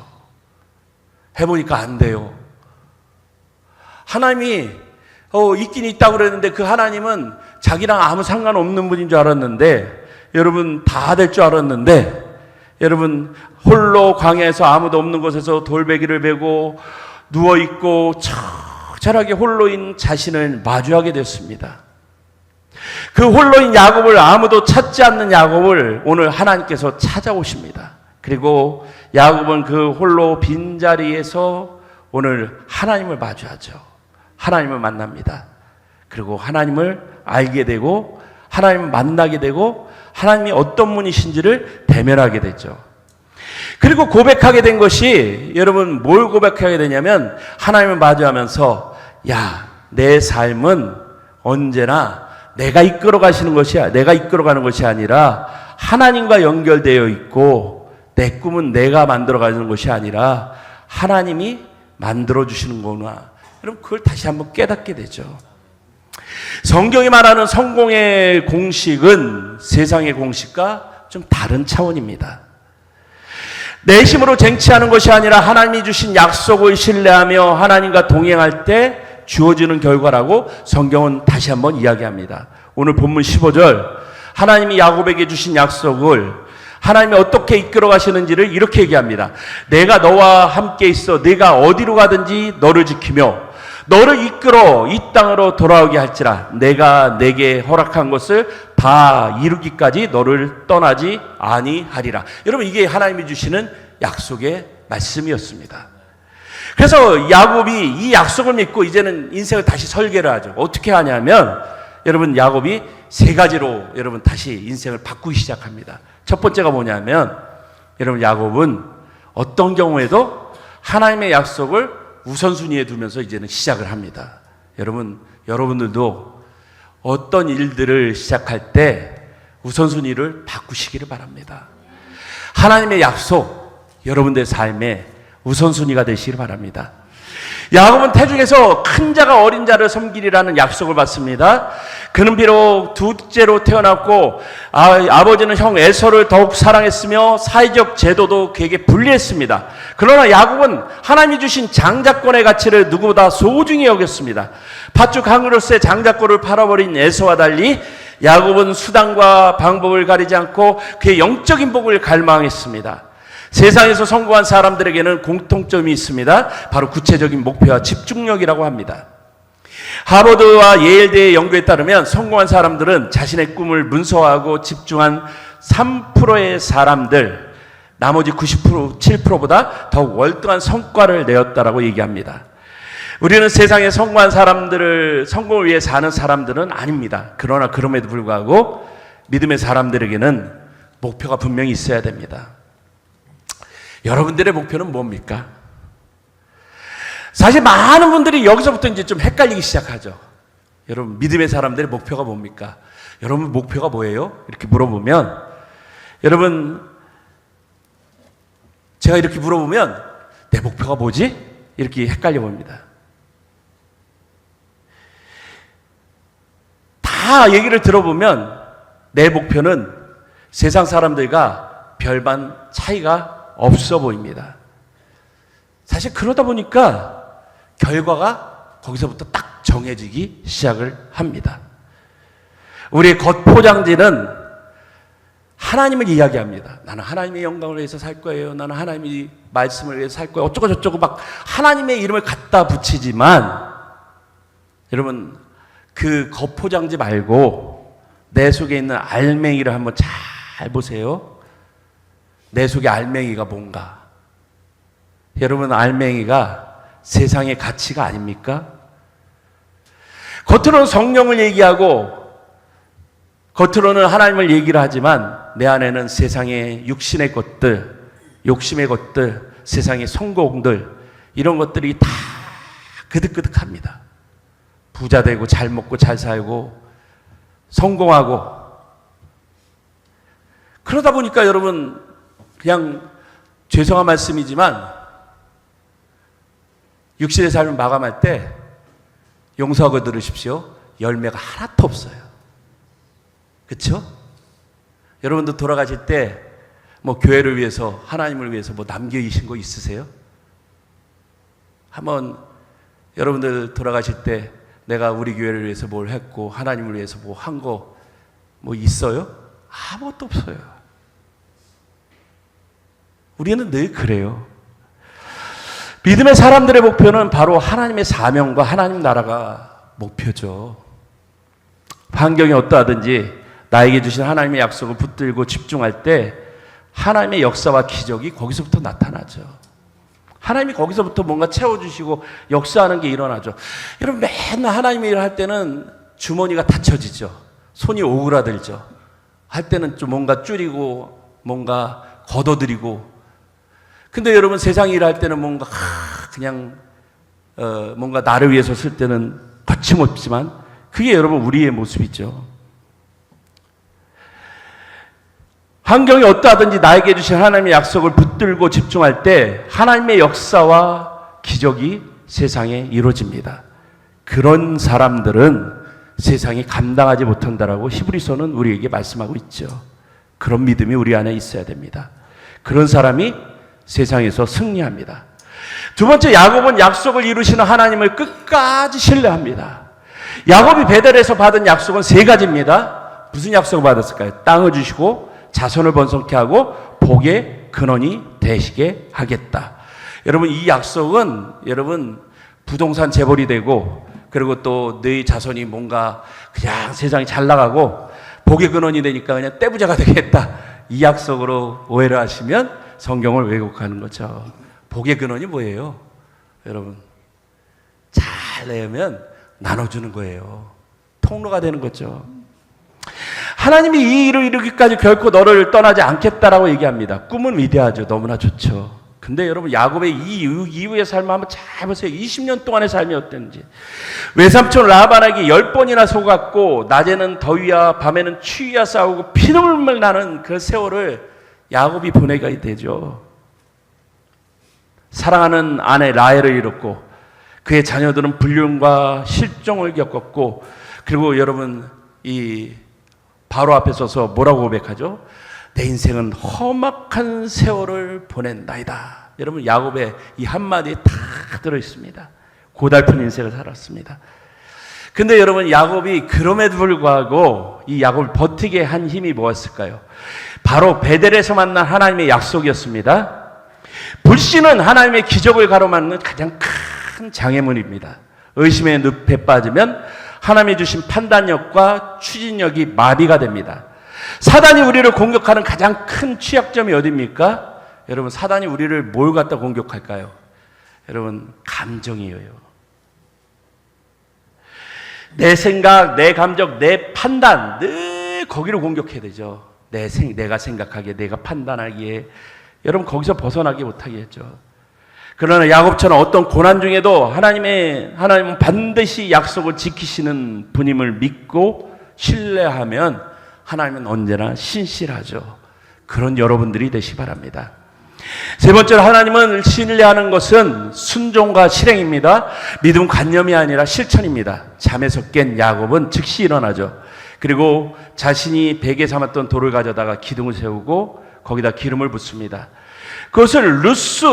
해보니까 안 돼요. 하나님이 있긴 있다고 그랬는데 그 하나님은 자기랑 아무 상관없는 분인 줄 알았는데 여러분 다 될 줄 알았는데 여러분 홀로 광야에서 아무도 없는 곳에서 돌베개를 베고 누워있고 처절하게 홀로인 자신을 마주하게 됐습니다. 그 홀로인 야곱을 아무도 찾지 않는 야곱을 오늘 하나님께서 찾아오십니다. 그리고 야곱은 그 홀로 빈자리에서 오늘 하나님을 마주하죠. 하나님을 만납니다. 그리고 하나님을 알게 되고 하나님을 만나게 되고 하나님이 어떤 분이신지를 대면하게 되죠. 그리고 고백하게 된 것이 여러분 뭘 고백하게 되냐면 하나님을 마주하면서 야, 내 삶은 언제나 내가 이끌어 가시는 것이 내가 이끌어가는 것이 아니라 하나님과 연결되어 있고 내 꿈은 내가 만들어가는 것이 아니라 하나님이 만들어주시는 거구나. 여러분 그걸 다시 한번 깨닫게 되죠. 성경이 말하는 성공의 공식은 세상의 공식과 좀 다른 차원입니다. 내 힘으로 쟁취하는 것이 아니라 하나님이 주신 약속을 신뢰하며 하나님과 동행할 때 주어지는 결과라고 성경은 다시 한번 이야기합니다. 오늘 본문 15절 하나님이 야곱에게 주신 약속을 하나님이 어떻게 이끌어 가시는지를 이렇게 얘기합니다. 내가 너와 함께 있어 네가 어디로 가든지 너를 지키며 너를 이끌어 이 땅으로 돌아오게 할지라 내가 내게 허락한 것을 다 이루기까지 너를 떠나지 아니하리라. 여러분 이게 하나님이 주시는 약속의 말씀이었습니다. 그래서 야곱이 이 약속을 믿고 이제는 인생을 다시 설계를 하죠. 어떻게 하냐면 여러분 야곱이 3가지로 여러분 다시 인생을 바꾸기 시작합니다. 첫 번째가 뭐냐면 여러분 야곱은 어떤 경우에도 하나님의 약속을 우선순위에 두면서 이제는 시작을 합니다. 여러분들도 어떤 일들을 시작할 때 우선순위를 바꾸시기를 바랍니다. 하나님의 약속 여러분들의 삶에 우선순위가 되시길 바랍니다. 야곱은 태중에서 큰 자가 어린 자를 섬기리라는 약속을 받습니다. 그는 비록 둘째로 태어났고 아버지는 형 에서를 더욱 사랑했으며 사회적 제도도 그에게 불리했습니다. 그러나 야곱은 하나님이 주신 장자권의 가치를 누구보다 소중히 여겼습니다. 팥죽 한 그릇에 장자권을 팔아버린 에서와 달리 야곱은 수단과 방법을 가리지 않고 그의 영적인 복을 갈망했습니다. 세상에서 성공한 사람들에게는 공통점이 있습니다. 바로 구체적인 목표와 집중력이라고 합니다. 하버드와 예일대의 연구에 따르면 성공한 사람들은 자신의 꿈을 문서화하고 집중한 3%의 사람들, 나머지 7%보다 더욱 월등한 성과를 내었다라고 얘기합니다. 우리는 세상에 성공한 사람들을 성공을 위해 사는 사람들은 아닙니다. 그러나 그럼에도 불구하고 믿음의 사람들에게는 목표가 분명히 있어야 됩니다. 여러분들의 목표는 뭡니까? 사실 많은 분들이 여기서부터 이제 좀 헷갈리기 시작하죠. 여러분, 믿음의 사람들의 목표가 뭡니까? 여러분, 목표가 뭐예요? 이렇게 물어보면, 여러분, 제가 이렇게 물어보면, 내 목표가 뭐지? 이렇게 헷갈려 봅니다. 다 얘기를 들어보면, 내 목표는 세상 사람들과 별반 차이가 없어 보입니다. 사실 그러다 보니까 결과가 거기서부터 딱 정해지기 시작을 합니다. 우리의 겉포장지는 하나님을 이야기합니다. 나는 하나님의 영광을 위해서 살 거예요. 나는 하나님의 말씀을 위해서 살 거예요. 어쩌고 저쩌고 막 하나님의 이름을 갖다 붙이지만 여러분, 그 겉포장지 말고 내 속에 있는 알맹이를 한번 잘 보세요. 내 속의 알맹이가 뭔가? 여러분, 알맹이가 세상의 가치가 아닙니까? 겉으로는 성령을 얘기하고 겉으로는 하나님을 얘기를 하지만 내 안에는 세상의 육신의 것들, 욕심의 것들, 세상의 성공들, 이런 것들이 다 그득그득합니다. 부자 되고 잘 먹고 잘 살고 성공하고, 그러다 보니까 여러분, 그냥 죄송한 말씀이지만 육신의 삶을 마감할 때 용서하고 들으십시오. 열매가 하나도 없어요. 그렇죠? 여러분도 돌아가실 때 뭐 교회를 위해서, 하나님을 위해서 뭐 남겨주신 거 있으세요? 한번 여러분들 돌아가실 때 내가 우리 교회를 위해서 뭘 했고 하나님을 위해서 뭐 한 거 뭐 있어요? 아무것도 없어요. 우리는 늘 그래요. 믿음의 사람들의 목표는 바로 하나님의 사명과 하나님 나라가 목표죠. 환경이 어떠하든지 나에게 주신 하나님의 약속을 붙들고 집중할 때 하나님의 역사와 기적이 거기서부터 나타나죠. 하나님이 거기서부터 뭔가 채워주시고 역사하는 게 일어나죠. 여러분, 맨날 하나님의 일을 할 때는 주머니가 닫혀지죠. 손이 오그라들죠. 할 때는 좀 뭔가 줄이고 뭔가 걷어들이고. 근데 여러분, 세상 일을 할 때는 뭔가 그냥 뭔가 나를 위해서 쓸 때는 거침없지만 그게 여러분 우리의 모습이죠. 환경이 어떠하든지 나에게 주신 하나님의 약속을 붙들고 집중할 때 하나님의 역사와 기적이 세상에 이루어집니다. 그런 사람들은 세상이 감당하지 못한다라고 히브리서는 우리에게 말씀하고 있죠. 그런 믿음이 우리 안에 있어야 됩니다. 그런 사람이 세상에서 승리합니다. 두 번째, 야곱은 약속을 이루시는 하나님을 끝까지 신뢰합니다. 야곱이 베델에서 받은 약속은 3가지입니다. 무슨 약속을 받았을까요? 땅을 주시고 자손을 번성케 하고 복의 근원이 되시게 하겠다. 여러분, 이 약속은 여러분 부동산 재벌이 되고 그리고 또 너희 자손이 뭔가 그냥 세상이 잘 나가고 복의 근원이 되니까 그냥 떼부자가 되겠다. 이 약속으로 오해를 하시면 성경을 왜곡하는 거죠. 복의 근원이 뭐예요? 여러분, 잘 내면 나눠주는 거예요. 통로가 되는 거죠. 하나님이 이 일을 이루기까지 결코 너를 떠나지 않겠다라고 얘기합니다. 꿈은 위대하죠. 너무나 좋죠. 근데 여러분, 야곱의 이 이후의 삶을 한번 잘 보세요. 20년 동안의 삶이 어땠는지. 외삼촌 라반에게 10번이나 속았고 낮에는 더위와 밤에는 추위와 싸우고 피눈물 나는 그 세월을 야곱이 보내게 되죠. 사랑하는 아내 라헬을 잃었고 그의 자녀들은 불륜과 실종을 겪었고, 그리고 여러분 이 바로 앞에 서서 뭐라고 고백하죠? 내 인생은 험악한 세월을 보낸다이다. 여러분 야곱의 이 한마디에 다 들어있습니다. 고달픈 인생을 살았습니다. 근데 여러분 야곱이 그럼에도 불구하고 이 야곱을 버티게 한 힘이 뭐였을까요? 바로 베델에서 만난 하나님의 약속이었습니다. 불신은 하나님의 기적을 가로막는 가장 큰 장애물입니다. 의심의 늪에 빠지면 하나님이 주신 판단력과 추진력이 마비가 됩니다. 사단이 우리를 공격하는 가장 큰 취약점이 어디입니까? 여러분 사단이 우리를 뭘 갖다 공격할까요? 여러분 감정이에요. 내 생각, 내 감정, 내 판단 늘 거기를 공격해야 되죠. 내가 생각하기에, 내가 판단하기에. 여러분 거기서 벗어나기 못하게 했죠. 그러나 야곱처럼 어떤 고난 중에도 하나님은 반드시 약속을 지키시는 분임을 믿고 신뢰하면 하나님은 언제나 신실하죠. 그런 여러분들이 되시 바랍니다. 세 번째로 하나님은 신뢰하는 것은 순종과 실행입니다. 믿음 관념이 아니라 실천입니다. 잠에서 깬 야곱은 즉시 일어나죠. 그리고 자신이 베개 삼았던 돌을 가져다가 기둥을 세우고 거기다 기름을 붓습니다. 그것을 루스,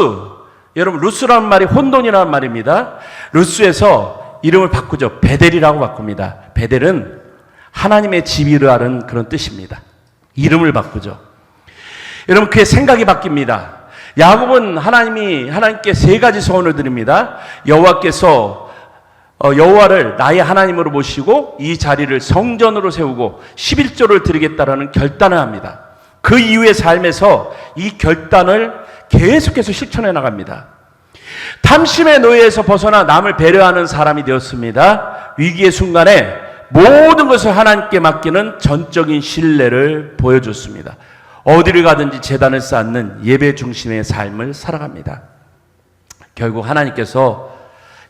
여러분 루스라는 말이 혼돈이라는 말입니다. 루스에서 이름을 바꾸죠. 베델이라고 바꿉니다. 베델은 하나님의 집이라는 그런 뜻입니다. 이름을 바꾸죠. 여러분 그의 생각이 바뀝니다. 야곱은 하나님께 세 가지 소원을 드립니다. 여호와께서 여호와를 나의 하나님으로 모시고 이 자리를 성전으로 세우고 11조를 드리겠다라는 결단을 합니다. 그 이후의 삶에서 이 결단을 계속해서 실천해 나갑니다. 탐심의 노예에서 벗어나 남을 배려하는 사람이 되었습니다. 위기의 순간에 모든 것을 하나님께 맡기는 전적인 신뢰를 보여줬습니다. 어디를 가든지 제단을 쌓는 예배 중심의 삶을 살아갑니다. 결국 하나님께서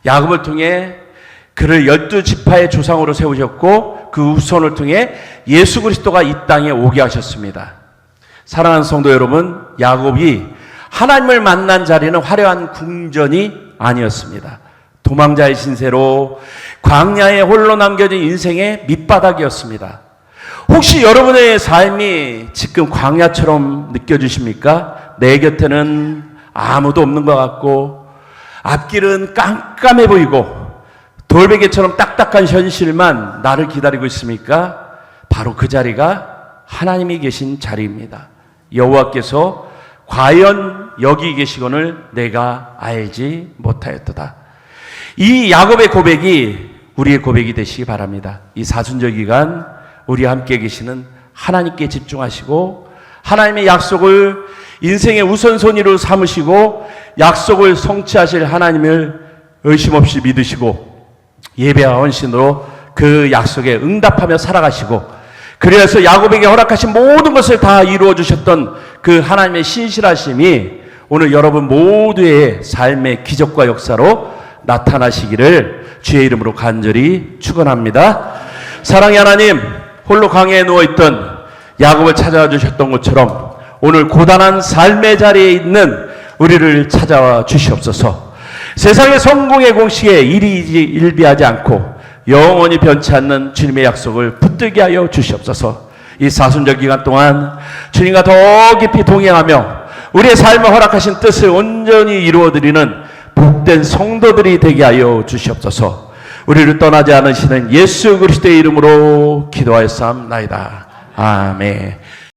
야곱을 통해 그를 12지파의 조상으로 세우셨고 그 후손을 통해 예수 그리스도가 이 땅에 오게 하셨습니다. 사랑하는 성도 여러분, 야곱이 하나님을 만난 자리는 화려한 궁전이 아니었습니다. 도망자의 신세로 광야에 홀로 남겨진 인생의 밑바닥이었습니다. 혹시 여러분의 삶이 지금 광야처럼 느껴지십니까? 내 곁에는 아무도 없는 것 같고 앞길은 깜깜해 보이고 돌베개처럼 딱딱한 현실만 나를 기다리고 있습니까? 바로 그 자리가 하나님이 계신 자리입니다. 여호와께서 과연 여기 계시거늘 내가 알지 못하였도다. 이 야곱의 고백이 우리의 고백이 되시기 바랍니다. 이 사순절 기간 우리와 함께 계시는 하나님께 집중하시고 하나님의 약속을 인생의 우선순위로 삼으시고 약속을 성취하실 하나님을 의심 없이 믿으시고 예배와 헌신으로 그 약속에 응답하며 살아가시고 그래서 야곱에게 허락하신 모든 것을 다 이루어 주셨던 그 하나님의 신실하심이 오늘 여러분 모두의 삶의 기적과 역사로 나타나시기를 주의 이름으로 간절히 축원합니다. 사랑의 하나님, 홀로 광야에 누워있던 야곱을 찾아와 주셨던 것처럼 오늘 고단한 삶의 자리에 있는 우리를 찾아와 주시옵소서. 세상의 성공의 공식에 일비하지 않고 영원히 변치 않는 주님의 약속을 붙들게 하여 주시옵소서. 이 사순절 기간 동안 주님과 더 깊이 동행하며 우리의 삶을 허락하신 뜻을 온전히 이루어드리는 복된 성도들이 되게 하여 주시옵소서. 우리를 떠나지 않으시는 예수 그리스도의 이름으로 기도하였사옵나이다. 아멘.